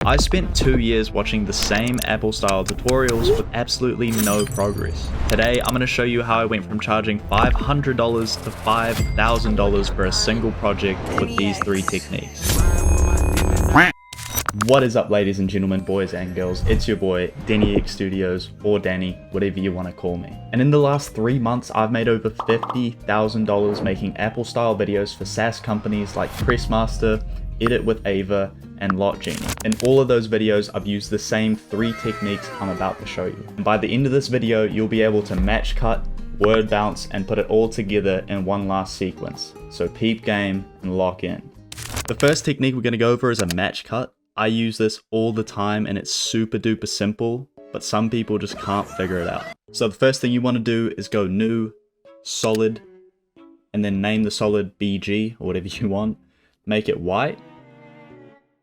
I spent 2 years watching the same Apple style tutorials with absolutely no progress. Today, I'm going to show you how I went from charging $500 to $5,000 for a single project with these 3 techniques. What is up, ladies and gentlemen, boys and girls? It's your boy, DennyX Studios, or Danny, whatever you want to call me. And in the last 3 months, I've made over $50,000 making Apple style videos for SaaS companies like Pressmaster, Edit with Ava, and LotGenie. In all of those videos, I've used the same 3 techniques I'm about to show you. And by the end of this video, you'll be able to match cut, word bounce, and put it all together in one last sequence. So peep game and lock in. The first technique we're going to go over is a match cut. I use this all the time and it's super duper simple, but some people just can't figure it out. So the first thing you want to do is go new, solid, and then name the solid BG or whatever you want. Make it white,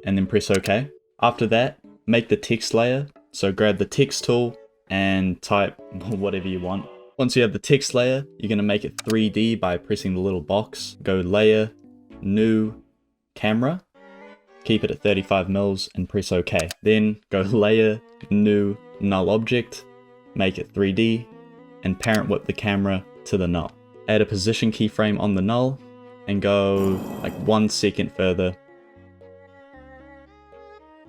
and then press OK. After that, make the text layer. So grab the text tool and type whatever you want. Once you have the text layer, you're going to make it 3D by pressing the little box. Go layer, new, camera. Keep it at 35 mils and press OK. Then go layer, new, null object, make it 3D, and parent whip the camera to the null. Add a position keyframe on the null and go like 1 second further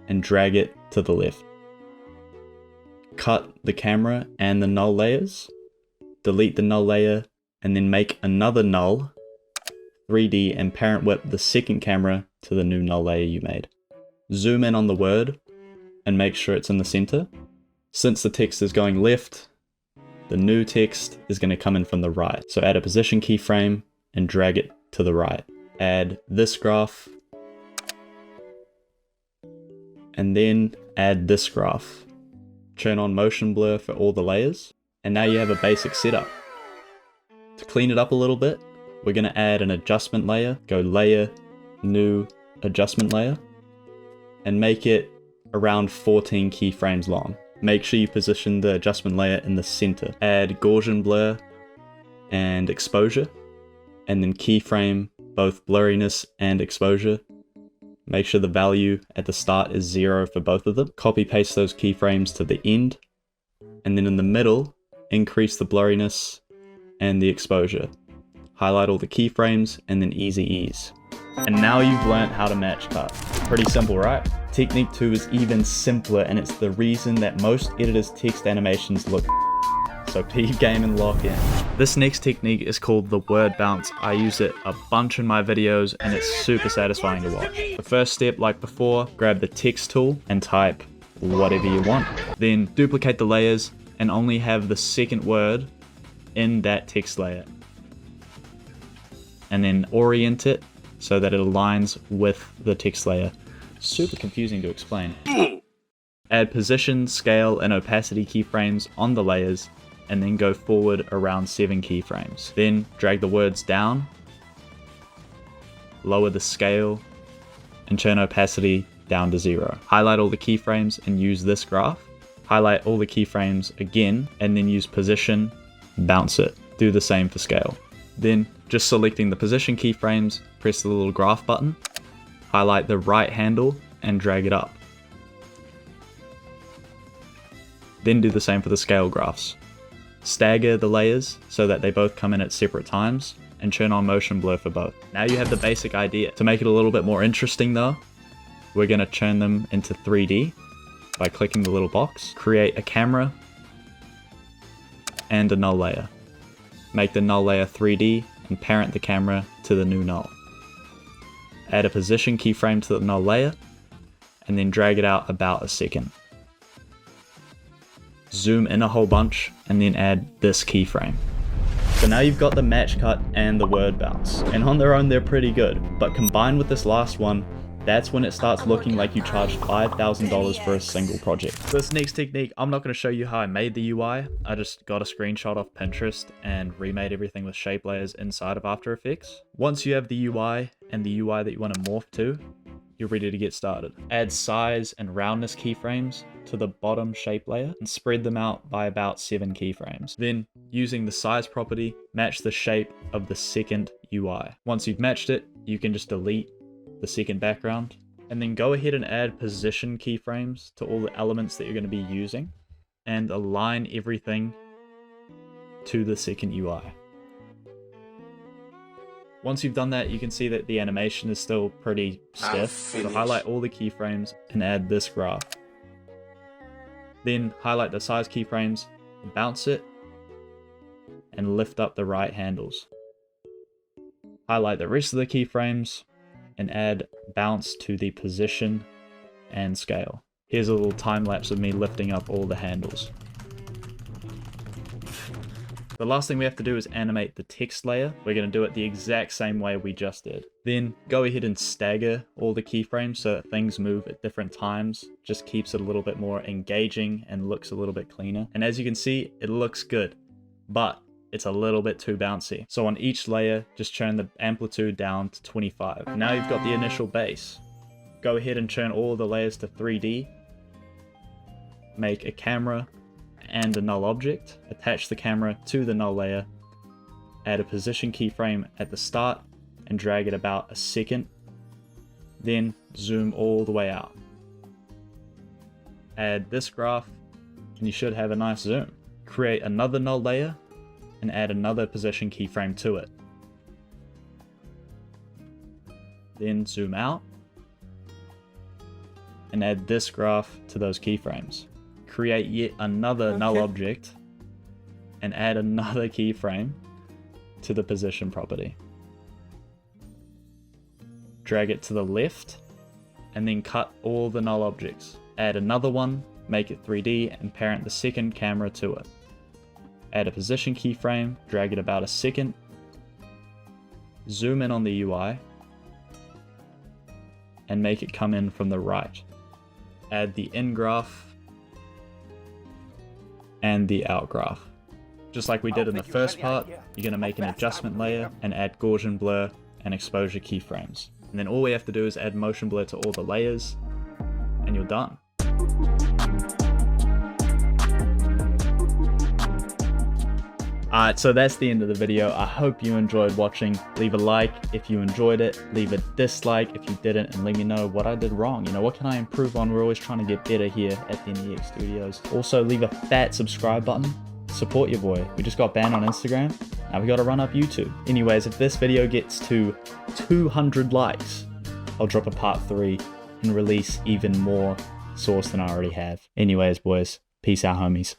and drag it to the left. Cut the camera and the null layers, delete the null layer, and then make another null 3D and parent whip the second camera to the new null layer you made. Zoom in on the word and make sure it's in the center. Since the text is going left, the new text is going to come in from the right. So add a position keyframe and drag it to the right. Add this graph and then add this graph. Turn on motion blur for all the layers, and now you have a basic setup. To clean it up a little bit, we're going to add an adjustment layer. Go layer, new, adjustment layer, and make it around 14 keyframes long. Make sure you position the adjustment layer in the center. Add Gaussian blur and exposure, and then keyframe both blurriness and exposure. Make sure the value at the start is 0 for both of them. Copy paste those keyframes to the end, and then in the middle, increase the blurriness and the exposure. Highlight all the keyframes and then easy ease. And now you've learned how to match cut. Pretty simple, right? Technique 2 is even simpler, and it's the reason that most editors' text animations look so peep game and lock in. This next technique is called the word bounce. I use it a bunch in my videos and it's super satisfying to watch. The first step, like before, grab the text tool and type whatever you want. Then duplicate the layers and only have the second word in that text layer. And then orient it so that it aligns with the text layer. Super confusing to explain. Add position, scale, and opacity keyframes on the layers, and then go forward around 7 keyframes. Then drag the words down, lower the scale, and turn opacity down to 0. Highlight all the keyframes and use this graph. Highlight all the keyframes again, and then use position, bounce it. Do the same for scale. Then, just selecting the position keyframes, press the little graph button, highlight the right handle, and drag it up. Then do the same for the scale graphs. Stagger the layers so that they both come in at separate times, and turn on motion blur for both. Now you have the basic idea. To make it a little bit more interesting though, we're going to turn them into 3D by clicking the little box. Create a camera and a null layer. Make the null layer 3D and parent the camera to the new null. Add a position keyframe to the null layer and then drag it out about a second. Zoom in a whole bunch and then add this keyframe. So now you've got the match cut and the word bounce, and on their own they're pretty good, but combined with this last one, that's when it starts looking like you charged $5,000 for a single project. This next technique, I'm not going to show you how I made the UI. I just got a screenshot off Pinterest and remade everything with shape layers inside of After Effects. Once you have the UI and the UI that you want to morph to, you're ready to get started. Add size and roundness keyframes to the bottom shape layer and spread them out by about 7 keyframes. Then, using the size property, match the shape of the second UI. Once you've matched it, you can just delete the second background And then go ahead and add position keyframes to all the elements that you're going to be using and align everything to the second UI. Once you've done that, you can see that the animation is still pretty stiff. So highlight all the keyframes and add this graph. Then highlight the size keyframes, bounce it, and lift up the right handles. Highlight the rest of the keyframes and add bounce to the position and scale. Here's a little time lapse of me lifting up all the handles. The last thing we have to do is animate the text layer. We're going to do it the exact same way we just did. Then go ahead and stagger all the keyframes so that things move at different times. Just keeps it a little bit more engaging and looks a little bit cleaner. And as you can see, it looks good, but it's a little bit too bouncy. So on each layer, just turn the amplitude down to 25. Now you've got the initial base. Go ahead and turn all the layers to 3D. Make a camera and a null object. Attach the camera to the null layer. Add a position keyframe at the start and drag it about a second. Then zoom all the way out. Add this graph and you should have a nice zoom. Create another null layer and add another position keyframe to it. Then zoom out and add this graph to those keyframes. Create yet another null object and add another keyframe to the position property. Drag it to the left and then cut all the null objects. Add another one, make it 3D and parent the second camera to it. Add a position keyframe, drag it about a second, zoom in on the UI, and make it come in from the right. Add the in graph and the out graph. Just like we did in the first part, you're going to make an adjustment layer and add Gaussian blur and exposure keyframes. And then all we have to do is add motion blur to all the layers, and you're done. Alright, so that's the end of the video. I hope you enjoyed watching. Leave a like if you enjoyed it. Leave a dislike if you didn't, and let me know what I did wrong. You know, what can I improve on? We're always trying to get better here at Denny X Studios. Also, leave a fat subscribe button. Support your boy. We just got banned on Instagram. Now we gotta run up YouTube. Anyways, if this video gets to 200 likes, I'll drop a part 3 and release even more source than I already have. Anyways, boys, peace out, homies.